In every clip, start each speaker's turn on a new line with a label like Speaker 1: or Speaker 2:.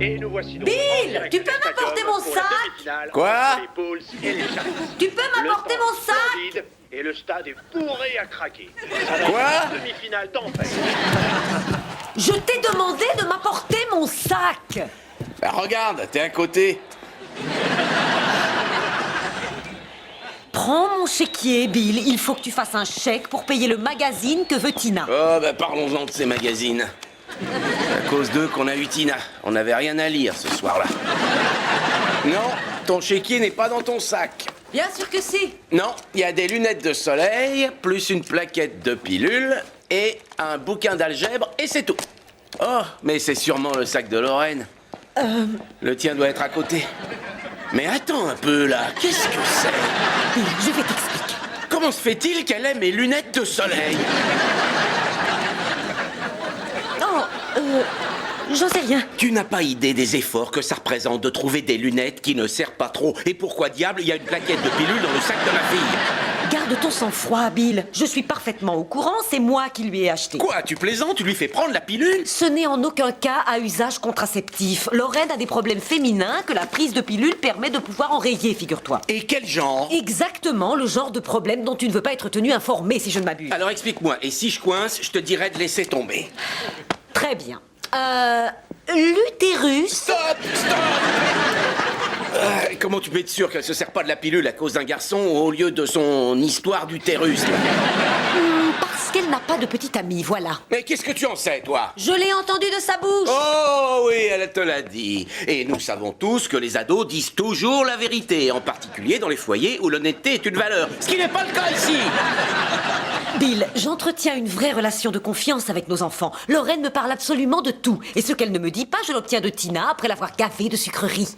Speaker 1: Et nous voici donc en
Speaker 2: Bill,
Speaker 1: direct
Speaker 2: tu
Speaker 1: du
Speaker 2: peux
Speaker 1: stadium
Speaker 2: m'apporter mon
Speaker 1: pour la
Speaker 2: sac?
Speaker 1: demi-finale
Speaker 3: Quoi?
Speaker 1: entre les Bulls et les Sharks.
Speaker 2: Tu peux m'apporter
Speaker 1: Le temps
Speaker 2: mon sac?
Speaker 1: est splendide et le stade est bourré à craquer. Ça va
Speaker 3: Quoi?
Speaker 1: être une demi-finale d'enfer.
Speaker 2: Je t'ai demandé de m'apporter mon sac.
Speaker 3: Bah, regarde, t'es à côté.
Speaker 2: Prends mon chéquier, Bill. Il faut que tu fasses un chèque pour payer le magazine que veut Tina.
Speaker 3: Oh, bah parlons-en de ces magazines. C'est à cause d'eux qu'on a eu Tina. On n'avait rien à lire ce soir-là. Non, ton chéquier n'est pas dans ton sac.
Speaker 2: Bien sûr que si.
Speaker 3: Non, il y a des lunettes de soleil, plus une plaquette de pilules et un bouquin d'algèbre, et c'est tout. Oh, mais c'est sûrement le sac de Lorraine. Le tien doit être à côté. Mais attends un peu, là. Qu'est-ce que c'est?
Speaker 2: Bill, je vais t'expliquer.
Speaker 3: Comment se fait-il qu'elle ait mes lunettes de soleil?
Speaker 2: Oh, j'en sais rien.
Speaker 3: Tu n'as pas idée des efforts que ça représente de trouver des lunettes qui ne servent pas trop. Et pourquoi diable il y a une plaquette de pilules dans le sac de ma fille?
Speaker 2: Garde ton sang-froid, Bill. Je suis parfaitement au courant, c'est moi qui lui ai acheté.
Speaker 3: Quoi, tu plaisantes? Tu lui fais prendre la pilule?
Speaker 2: Ce n'est en aucun cas à usage contraceptif. Lorraine a des problèmes féminins que la prise de pilule permet de pouvoir enrayer, figure-toi.
Speaker 3: Et quel genre?
Speaker 2: Exactement le genre de problème dont tu ne veux pas être tenu informé, si je ne m'abuse.
Speaker 3: Alors explique-moi, et si je coince, je te dirais de laisser tomber.
Speaker 2: Très bien. L'utérus...
Speaker 3: Stop! Stop! Comment tu peux être sûr qu'elle se sert pas de la pilule à cause d'un garçon au lieu de son histoire d'utérus?
Speaker 2: Parce qu'elle n'a pas de petite amie, voilà.
Speaker 3: Mais qu'est-ce que tu en sais, toi?
Speaker 2: Je l'ai entendu de sa bouche.
Speaker 3: Oh oui, elle te l'a dit. Et nous savons tous que les ados disent toujours la vérité, en particulier dans les foyers où l'honnêteté est une valeur. Ce qui n'est pas le cas ici.
Speaker 2: Bill, j'entretiens une vraie relation de confiance avec nos enfants. Lorraine me parle absolument de tout. Et ce qu'elle ne me dit pas, je l'obtiens de Tina après l'avoir gavée de sucreries.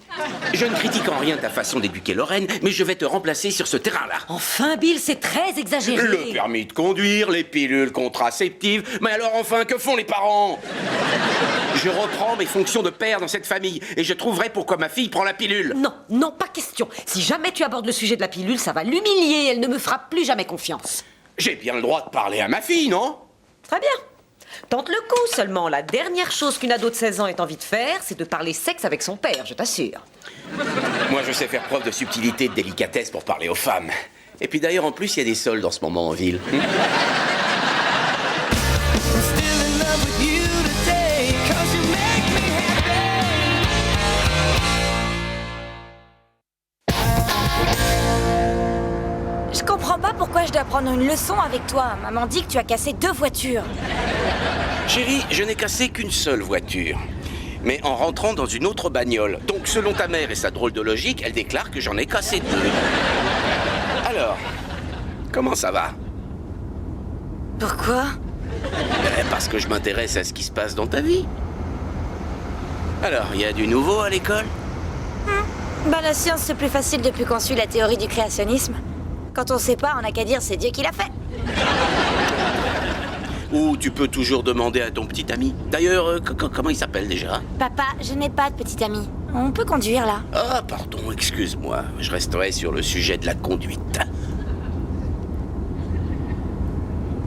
Speaker 3: Je ne critique en rien ta façon d'éduquer Lorraine, mais je vais te remplacer sur ce terrain-là.
Speaker 2: Enfin, Bill, c'est très exagéré.
Speaker 3: Le permis de conduire, les pilules contraceptives. Mais alors enfin, que font les parents? Je reprends mes fonctions de père dans cette famille et je trouverai pourquoi ma fille prend la pilule.
Speaker 2: Non, non, pas question. Si jamais tu abordes le sujet de la pilule, ça va l'humilier. Elle ne me fera plus jamais confiance.
Speaker 3: J'ai bien le droit de parler à ma fille, non?
Speaker 2: Très bien. Tente le coup, seulement la dernière chose qu'une ado de 16 ans ait envie de faire, c'est de parler sexe avec son père, je t'assure.
Speaker 3: Moi, je sais faire preuve de subtilité et de délicatesse pour parler aux femmes. Et puis d'ailleurs, en plus, il y a des soldes en ce moment en ville.
Speaker 4: Je comprends pas pourquoi je dois prendre une leçon avec toi. Maman dit que tu as cassé 2 voitures.
Speaker 3: Chérie, je n'ai cassé qu'une seule voiture. Mais en rentrant dans une autre bagnole. Donc, selon ta mère et sa drôle de logique, elle déclare que j'en ai cassé 2. Alors, comment ça va?
Speaker 4: Pourquoi?
Speaker 3: Parce que je m'intéresse à ce qui se passe dans ta vie. Alors, il y a du nouveau à l'école?
Speaker 4: Bah la science c'est plus facile depuis qu'on suit la théorie du créationnisme. Quand on sait pas, on n'a qu'à dire c'est Dieu qui l'a fait.
Speaker 3: Ou tu peux toujours demander à ton petit ami. D'ailleurs, comment il s'appelle déjà?
Speaker 4: Papa, je n'ai pas de petit ami. On peut conduire là.
Speaker 3: Ah, pardon, excuse-moi. Je resterai sur le sujet de la conduite.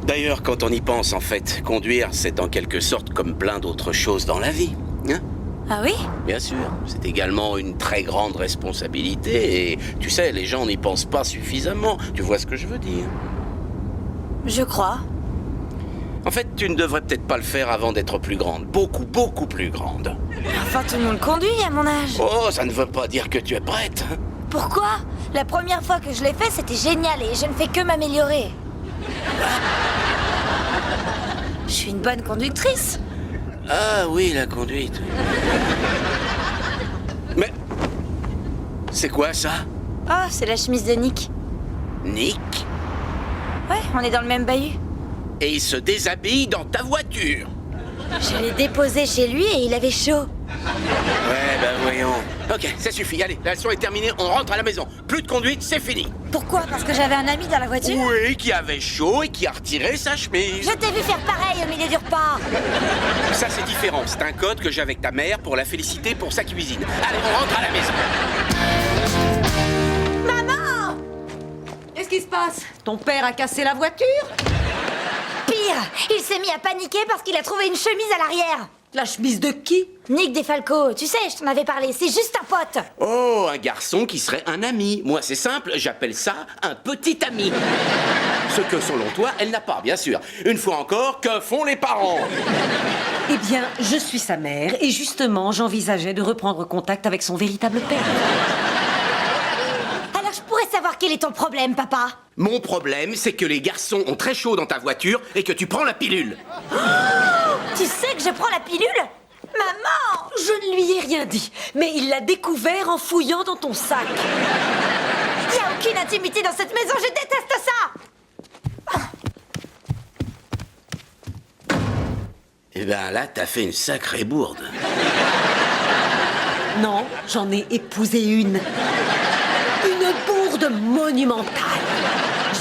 Speaker 3: D'ailleurs, quand on y pense, en fait, conduire, c'est en quelque sorte comme plein d'autres choses dans la vie. Hein?
Speaker 4: Ah oui?
Speaker 3: Bien sûr, c'est également une très grande responsabilité et tu sais, les gens n'y pensent pas suffisamment. Tu vois ce que je veux dire?
Speaker 4: Je crois.
Speaker 3: En fait, tu ne devrais peut-être pas le faire avant d'être plus grande. Beaucoup, beaucoup plus grande.
Speaker 4: Enfin, tout le monde conduit à mon âge.
Speaker 3: Oh, ça ne veut pas dire que tu es prête.
Speaker 4: Pourquoi? La première fois que je l'ai fait, c'était génial et je ne fais que m'améliorer. Je suis une bonne conductrice.
Speaker 3: Ah oui, la conduite. Mais... c'est quoi ça?
Speaker 4: Oh, c'est la chemise de Nick.
Speaker 3: Nick?
Speaker 4: Ouais, on est dans le même bahut.
Speaker 3: Et il se déshabille dans ta voiture.
Speaker 4: Je l'ai déposé chez lui et il avait chaud.
Speaker 3: Ouais, ben voyons. Ok, ça suffit, allez, la leçon est terminée, on rentre à la maison. Plus de conduite, c'est fini.
Speaker 4: Pourquoi? Parce que j'avais un ami dans la voiture?
Speaker 3: Oui, qui avait chaud et qui a retiré sa chemise.
Speaker 4: Je t'ai vu faire pareil au milieu du repas.
Speaker 3: Ça, c'est différent. C'est un code que j'ai avec ta mère pour la féliciter pour sa cuisine. Allez, on rentre à la maison.
Speaker 4: Maman!
Speaker 2: Qu'est-ce qui se passe? Ton père a cassé la voiture?
Speaker 4: Pire, il s'est mis à paniquer parce qu'il a trouvé une chemise à l'arrière.
Speaker 2: La chemise de qui?
Speaker 4: Nick Defalco, tu sais, je t'en avais parlé, c'est juste un pote.
Speaker 3: Oh, un garçon qui serait un ami. Moi, c'est simple, j'appelle ça un petit ami. Ce que, selon toi, elle n'a pas, bien sûr. Une fois encore, que font les parents?
Speaker 2: Eh bien, je suis sa mère et justement, j'envisageais de reprendre contact avec son véritable père.
Speaker 4: Alors je pourrais savoir quel est ton problème, papa?
Speaker 3: Mon problème, c'est que les garçons ont très chaud dans ta voiture et que tu prends la pilule.
Speaker 4: Tu sais que je prends la pilule? Maman!
Speaker 2: Je ne lui ai rien dit, mais il l'a découvert en fouillant dans ton sac.
Speaker 4: Il n'y a aucune intimité dans cette maison, je déteste ça!
Speaker 3: Eh ben là, t'as fait une sacrée bourde.
Speaker 2: Non, j'en ai épousé une. Une bourde monumentale.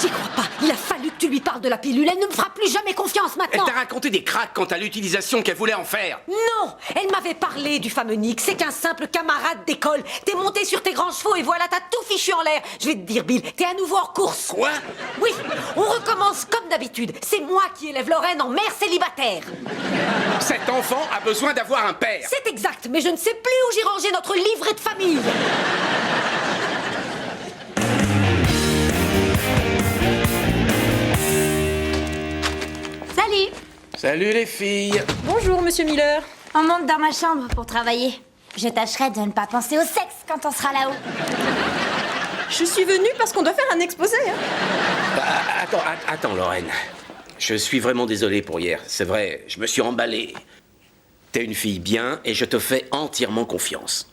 Speaker 2: J'y crois pas. Il a fallu que tu lui parles de la pilule. Elle ne me fera plus jamais confiance
Speaker 3: Elle
Speaker 2: maintenant.
Speaker 3: t'a raconté des cracks quant à l'utilisation qu'elle voulait en faire.
Speaker 2: Non, elle m'avait parlé du fameux Nick. C'est qu'un simple camarade d'école. T'es monté sur tes grands chevaux et voilà, t'as tout fichu en l'air. Je vais te dire, Bill, t'es à nouveau en course.
Speaker 3: Quoi?
Speaker 2: Oui, on recommence comme d'habitude. C'est moi qui élève Lorraine en mère célibataire.
Speaker 3: Cet enfant a besoin d'avoir un père.
Speaker 2: C'est exact, mais je ne sais plus où j'ai rangé notre livret de famille.
Speaker 4: Salut!
Speaker 3: Salut les filles.
Speaker 5: Bonjour, monsieur Miller.
Speaker 4: On monte dans ma chambre pour travailler. Je tâcherai de ne pas penser au sexe quand on sera là-haut.
Speaker 5: Je suis venue parce qu'on doit faire un exposé. Hein.
Speaker 3: Bah, attends, Lorraine. Je suis vraiment désolé pour hier. C'est vrai, je me suis emballé. T'es une fille bien et je te fais entièrement confiance.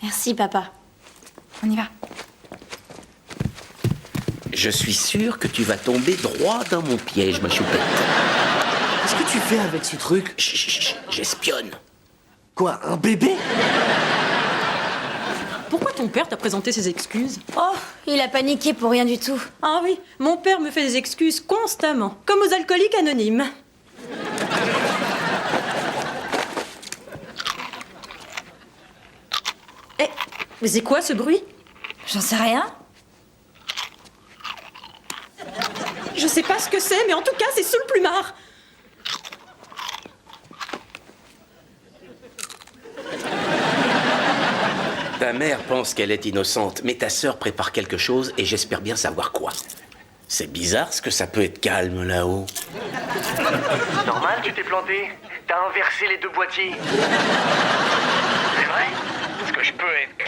Speaker 4: Merci, papa. On y va.
Speaker 3: Je suis sûr que tu vas tomber droit dans mon piège, ma choupette.
Speaker 6: Qu'est-ce que tu fais avec ce truc?
Speaker 3: Chut, chut, chut, j'espionne.
Speaker 6: Quoi, un bébé?
Speaker 5: Pourquoi ton père t'a présenté ses excuses?
Speaker 4: Oh, il a paniqué pour rien du tout.
Speaker 5: Ah oui, mon père me fait des excuses constamment, comme aux alcooliques anonymes. Eh, mais c'est quoi ce bruit?
Speaker 4: J'en sais rien.
Speaker 5: Je sais pas ce que c'est, mais en tout cas, c'est sous le plumard.
Speaker 3: Ta mère pense qu'elle est innocente, mais ta sœur prépare quelque chose et j'espère bien savoir quoi. C'est bizarre ce que ça peut être calme là-haut.
Speaker 7: Normal, tu t'es planté. T'as inversé les deux boîtiers. C'est vrai? Est-ce que je peux être...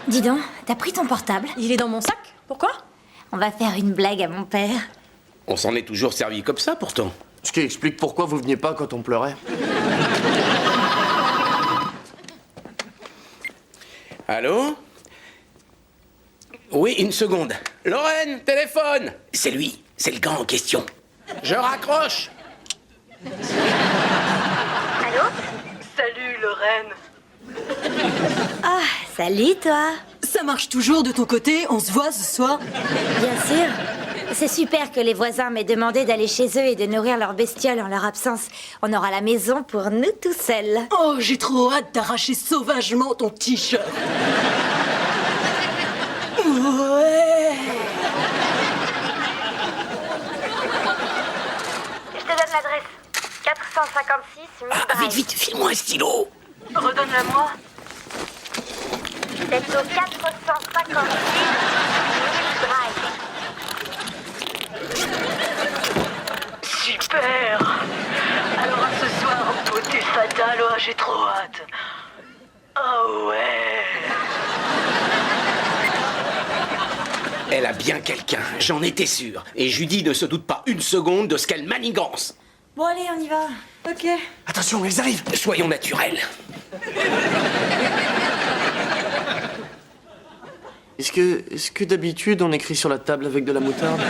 Speaker 4: Dis donc, t'as pris ton portable?
Speaker 5: Il est dans mon sac. Pourquoi?
Speaker 4: On va faire une blague à mon père.
Speaker 3: On s'en est toujours servi comme ça pourtant.
Speaker 6: Ce qui explique pourquoi vous veniez pas quand on pleurait.
Speaker 3: Allô? Oui, une seconde. Lorraine, téléphone! C'est lui, c'est le gars en question. Je raccroche!
Speaker 4: Allô?
Speaker 7: Salut, Lorraine.
Speaker 4: Ah, salut toi.
Speaker 5: Ça marche toujours de ton côté? On se voit ce soir?
Speaker 4: Bien sûr. C'est super que les voisins m'aient demandé d'aller chez eux et de nourrir leurs bestioles en leur absence. On aura la maison pour nous tout seuls.
Speaker 5: Oh, j'ai trop hâte d'arracher sauvagement ton t-shirt. Ouais.
Speaker 4: Je te donne l'adresse. 456 Mill Drive.
Speaker 3: Vite, file-moi un stylo!
Speaker 7: Redonne-la-moi.
Speaker 4: C'est au 456 Mill Drive.
Speaker 7: Super. Alors à ce soir, beauté fatale, oh, j'ai trop hâte. Oh ouais.
Speaker 3: Elle a bien quelqu'un, j'en étais sûr. Et Judy ne se doute pas une seconde de ce qu'elle manigance.
Speaker 4: Bon allez, on y va.
Speaker 5: Ok.
Speaker 6: Attention, ils arrivent!
Speaker 3: Soyons naturels.
Speaker 6: Est-ce que d'habitude on écrit sur la table avec de la moutarde?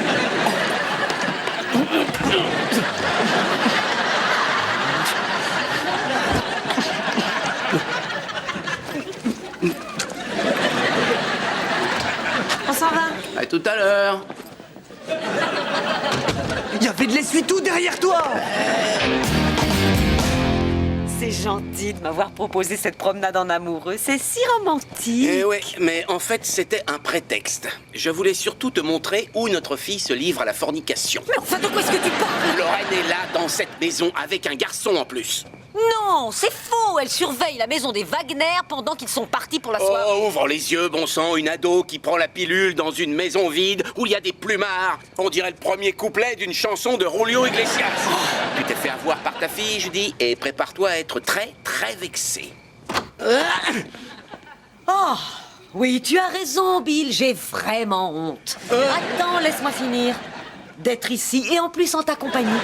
Speaker 4: On s'en va.
Speaker 3: À tout à l'heure.
Speaker 6: Il y avait de l'essuie-tout derrière toi! C'est
Speaker 2: c'est gentil de m'avoir proposé cette promenade en amoureux. C'est si romantique.
Speaker 3: Eh ouais, mais en fait, c'était un prétexte. Je voulais surtout te montrer où notre fille se livre à la fornication.
Speaker 2: Mais enfin, de quoi est-ce que tu parles?
Speaker 3: Lorraine est là, dans cette maison, avec un garçon en plus.
Speaker 2: Non, c'est faux. Elle surveille la maison des Wagner pendant qu'ils sont partis pour la soirée.
Speaker 3: Oh, ouvre les yeux, bon sang, une ado qui prend la pilule dans une maison vide où il y a des plumards. On dirait le premier couplet d'une chanson de Julio Iglesias. Tu t'es fait avoir par ta fille, je dis, et prépare-toi à être très, très vexé.
Speaker 2: Oh, oui, tu as raison, Bill. J'ai vraiment honte. Attends, laisse-moi finir. D'être ici et en plus en ta compagnie.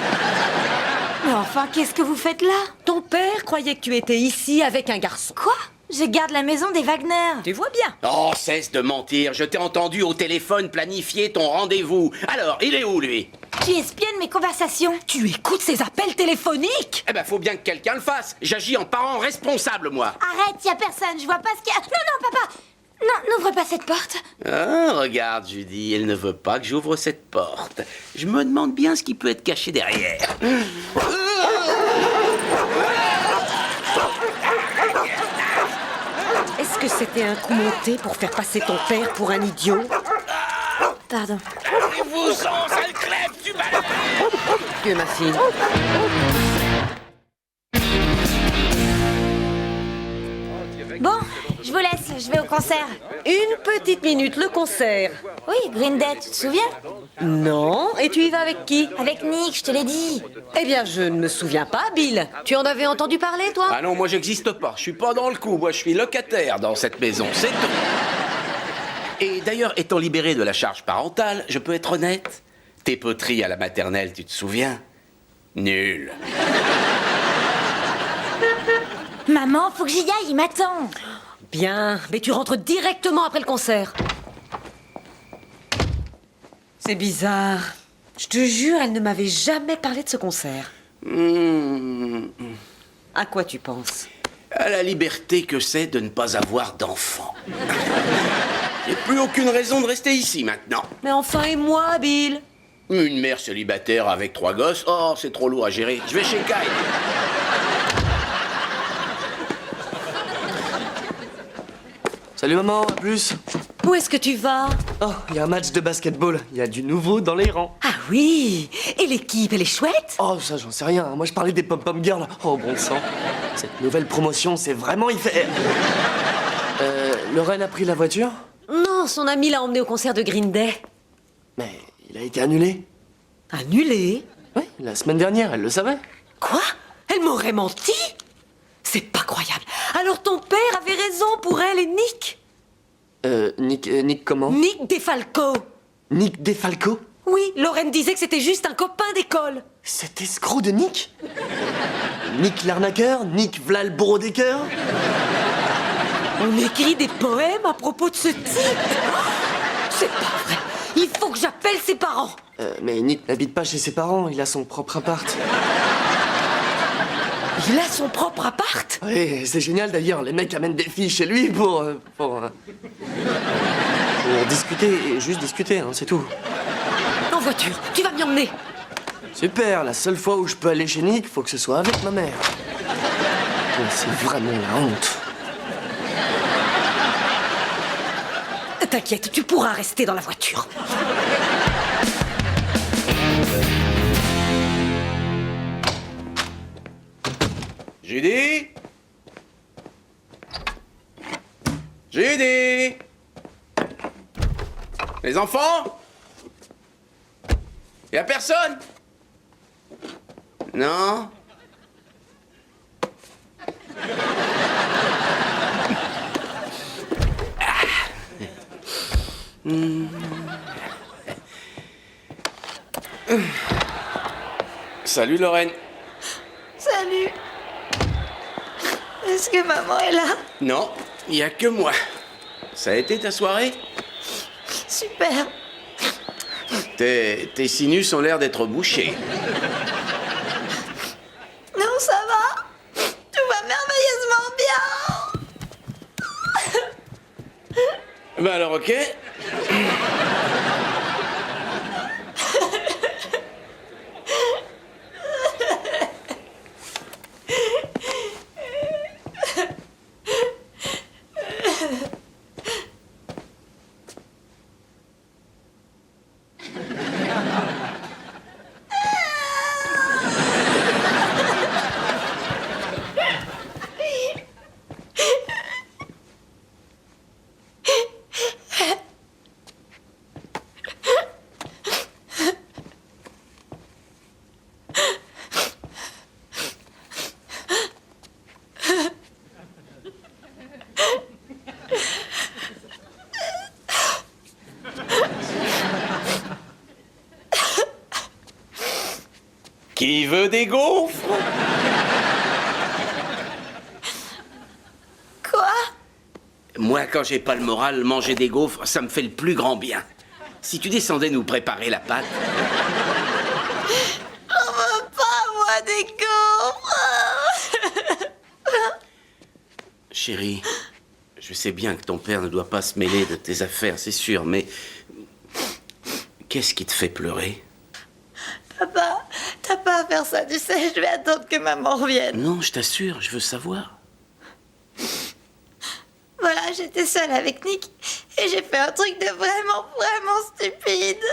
Speaker 4: Mais enfin, qu'est-ce que vous faites là?
Speaker 2: Ton père croyait que tu étais ici avec un garçon.
Speaker 4: Quoi? Je garde la maison des Wagner.
Speaker 2: Tu vois bien.
Speaker 3: Oh, cesse de mentir, je t'ai entendu au téléphone planifier ton rendez-vous. Alors, il est où, lui?
Speaker 4: Tu espionnes mes conversations.
Speaker 2: Tu écoutes ces appels téléphoniques?
Speaker 3: Eh ben, faut bien que quelqu'un le fasse. J'agis en parent responsable, moi.
Speaker 4: Arrête, y a personne, je vois pas ce qu'il y a. Non, non, papa. Non, n'ouvre pas cette porte.
Speaker 3: Ah, regarde, Judy, elle ne veut pas que j'ouvre cette porte. Je me demande bien ce qui peut être caché derrière.
Speaker 2: Est-ce que c'était un coup monté pour faire passer ton père pour un idiot?
Speaker 4: Pardon.
Speaker 3: Vous-en, sale crève, tu balades!
Speaker 2: Dieu, ma fille.
Speaker 4: Bon, je vous laisse, je vais au concert.
Speaker 2: Une petite minute, le concert.
Speaker 4: Oui, Green Day, tu te souviens?
Speaker 2: Non, et tu y vas avec qui?
Speaker 4: Avec Nick, je te l'ai dit.
Speaker 2: Eh bien, je ne me souviens pas, Bill. Tu en avais entendu parler, toi?
Speaker 3: Ah non, moi j'existe pas. Je suis pas dans le coup. Moi je suis locataire dans cette maison. C'est tout. Et d'ailleurs, étant libéré de la charge parentale, je peux être honnête. Tes poteries à la maternelle, tu te souviens? Nul.
Speaker 4: Maman, faut que j'y aille, il m'attend.
Speaker 2: Bien, mais tu rentres directement après le concert. C'est bizarre. Je te jure, elle ne m'avait jamais parlé de ce concert. À quoi tu penses?
Speaker 3: À la liberté que c'est de ne pas avoir d'enfant. J'ai plus aucune raison de rester ici maintenant.
Speaker 2: Mais enfin, et moi, Bill?
Speaker 3: Une mère célibataire avec 3 gosses, oh, c'est trop lourd à gérer. Je vais chez Kyle.
Speaker 6: Salut maman, à plus.
Speaker 2: Où est-ce que tu vas?
Speaker 6: Oh, il y a un match de basketball. Il y a du nouveau dans les rangs.
Speaker 2: Ah oui. Et l'équipe, elle est chouette?
Speaker 6: Oh, ça, j'en sais rien. Moi, je parlais des pom-pom girls. Oh, bon sang. Cette nouvelle promotion, c'est vraiment y faire. Lorraine a pris la voiture?
Speaker 2: Non, son ami l'a emmené au concert de Green Day.
Speaker 6: Mais il a été annulé.
Speaker 2: Annulé?
Speaker 6: Oui, la semaine dernière, elle le savait.
Speaker 2: Quoi? Elle m'aurait menti? C'est pas croyable. Alors ton père avait raison pour elle et Nick?
Speaker 6: Nick comment?
Speaker 2: Nick DeFalco.
Speaker 6: Nick DeFalco?
Speaker 2: Oui, Lorraine disait que c'était juste un copain d'école.
Speaker 6: Cet escroc de Nick? Nick l'arnaqueur? Nick v'là le bourreau des cœurs?
Speaker 2: On écrit des poèmes à propos de ce type. C'est pas vrai. Il faut que j'appelle ses parents.
Speaker 6: Mais Nick n'habite pas chez ses parents, il a son propre appart.
Speaker 2: Il a son propre appart?
Speaker 6: Oui, c'est génial d'ailleurs, les mecs amènent des filles chez lui pour discuter, et juste discuter, hein, c'est tout.
Speaker 2: En voiture, tu vas m'y emmener.
Speaker 6: Super, la seule fois où je peux aller chez Nick, faut que ce soit avec ma mère. Ouais, c'est vraiment la honte.
Speaker 2: T'inquiète, tu pourras rester dans la voiture.
Speaker 3: Judy? Judy? Les enfants? Y a personne? Non? Salut Lorraine.
Speaker 4: Salut. Est-ce que maman est là?
Speaker 3: Non, il y a que moi. Ça a été ta soirée?
Speaker 4: Super.
Speaker 3: Tes sinus ont l'air d'être bouchés.
Speaker 4: Non, ça va. Tout va merveilleusement bien.
Speaker 3: Bah alors ok. Qui veut des gaufres?
Speaker 4: Quoi?
Speaker 3: Moi, quand j'ai pas le moral, manger des gaufres, ça me fait le plus grand bien. Si tu descendais nous préparer la pâte...
Speaker 4: On veut pas, moi, des gaufres.
Speaker 3: Chérie, je sais bien que ton père ne doit pas se mêler de tes affaires, c'est sûr, mais... Qu'est-ce qui te fait pleurer?
Speaker 4: Papa, t'as pas à faire ça, tu sais, je vais attendre que maman revienne.
Speaker 3: Non, je t'assure, je veux savoir.
Speaker 4: Voilà, j'étais seule avec Nick et j'ai fait un truc de vraiment, vraiment stupide.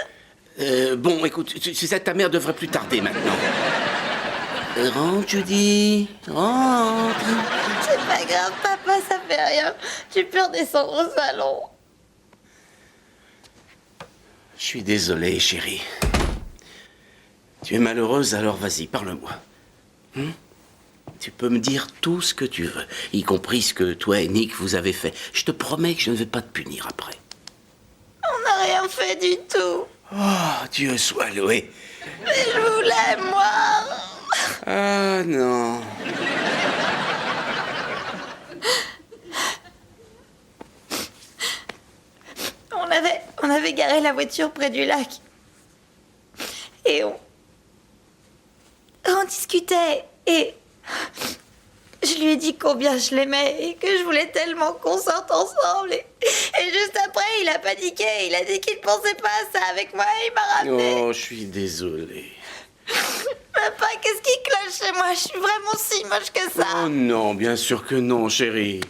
Speaker 3: Bon, écoute, tu sais, ta mère devrait plus tarder maintenant. Rentre, Judy, rentre.
Speaker 4: C'est pas grave, papa, ça fait rien. Tu peux redescendre au salon.
Speaker 3: Je suis désolé, chérie. Tu es malheureuse, alors vas-y, parle-moi. Tu peux me dire tout ce que tu veux, y compris ce que toi et Nick vous avez fait. Je te promets que je ne vais pas te punir après.
Speaker 4: On n'a rien fait du tout.
Speaker 3: Oh, Dieu soit loué.
Speaker 4: Mais je voulais, moi.
Speaker 3: Ah non.
Speaker 4: On avait garé la voiture près du lac. Et on discutait. Et je lui ai dit combien je l'aimais et que je voulais tellement qu'on sorte ensemble. Et juste après, il a paniqué. Il a dit qu'il pensait pas à ça avec moi et il m'a ramené.
Speaker 3: Oh, je suis désolé.
Speaker 4: Papa, qu'est-ce qui cloche chez moi? Je suis vraiment si moche que ça.
Speaker 3: Oh non, bien sûr que non, chérie.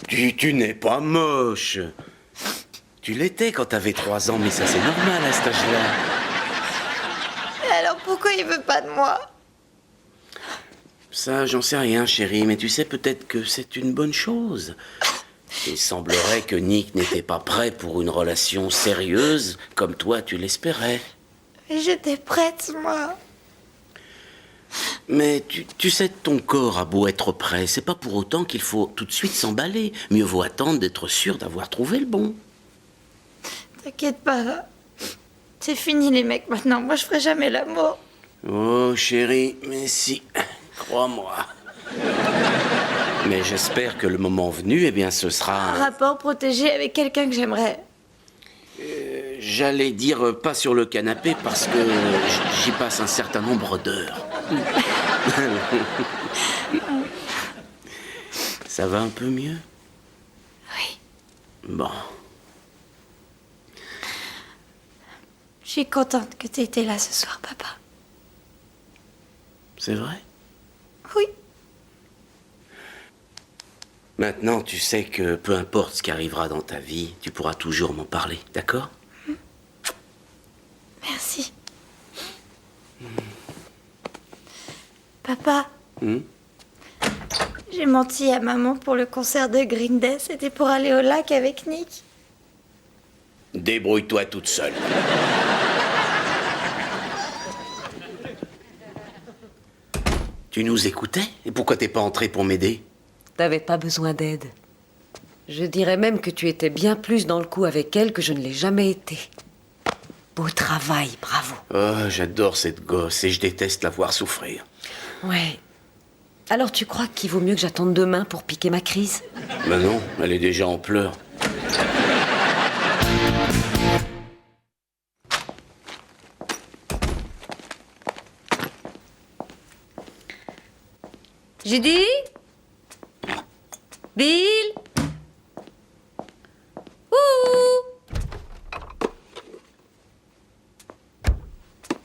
Speaker 3: Tu n'es pas moche. Tu l'étais quand t'avais 3 ans, mais ça c'est normal à cet âge-là.
Speaker 4: Alors pourquoi il veut pas de moi?
Speaker 3: Ça, j'en sais rien, chérie, mais tu sais peut-être que c'est une bonne chose. Il semblerait que Nick n'était pas prêt pour une relation sérieuse, comme toi tu l'espérais.
Speaker 4: Mais j'étais prête, moi.
Speaker 3: Mais tu sais, ton corps a beau être prêt, c'est pas pour autant qu'il faut tout de suite s'emballer. Mieux vaut attendre d'être sûr d'avoir trouvé le bon.
Speaker 4: T'inquiète pas. C'est fini les mecs maintenant. Moi, je ferai jamais l'amour.
Speaker 3: Oh, chérie, mais si, crois-moi. Mais j'espère que le moment venu, eh bien, ce
Speaker 4: Un
Speaker 3: sera...
Speaker 4: rapport protégé avec quelqu'un que j'aimerais.
Speaker 3: J'allais dire pas sur le canapé parce que j'y passe un certain nombre d'heures. Ça va un peu mieux?
Speaker 4: Oui.
Speaker 3: Bon.
Speaker 4: Je suis contente que tu étais là ce soir, papa.
Speaker 3: C'est vrai?
Speaker 4: Oui.
Speaker 3: Maintenant, tu sais que peu importe ce qui arrivera dans ta vie, tu pourras toujours m'en parler, d'accord?
Speaker 4: Merci. Papa, j'ai menti à maman pour le concert de Green Day. C'était pour aller au lac avec Nick.
Speaker 3: Débrouille-toi toute seule. Tu nous écoutais? Et pourquoi t'es pas entré pour m'aider?
Speaker 2: T'avais pas besoin d'aide. Je dirais même que tu étais bien plus dans le coup avec elle que je ne l'ai jamais été. Beau travail, bravo.
Speaker 3: Oh, j'adore cette gosse et je déteste la voir souffrir.
Speaker 2: Ouais. Alors tu crois qu'il vaut mieux que j'attende demain pour piquer ma crise?
Speaker 3: Ben non, elle est déjà en pleurs.
Speaker 2: Judy? Bill? Ouh!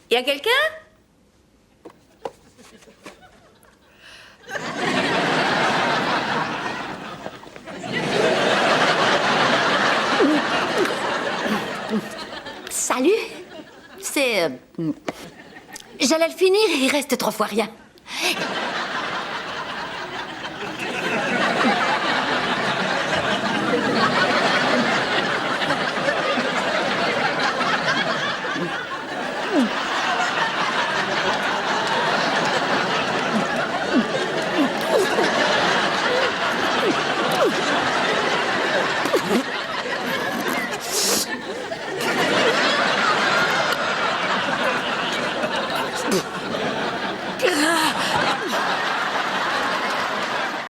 Speaker 2: Y a quelqu'un?
Speaker 8: Salut. C'est... J'allais le finir et il reste 3 fois rien.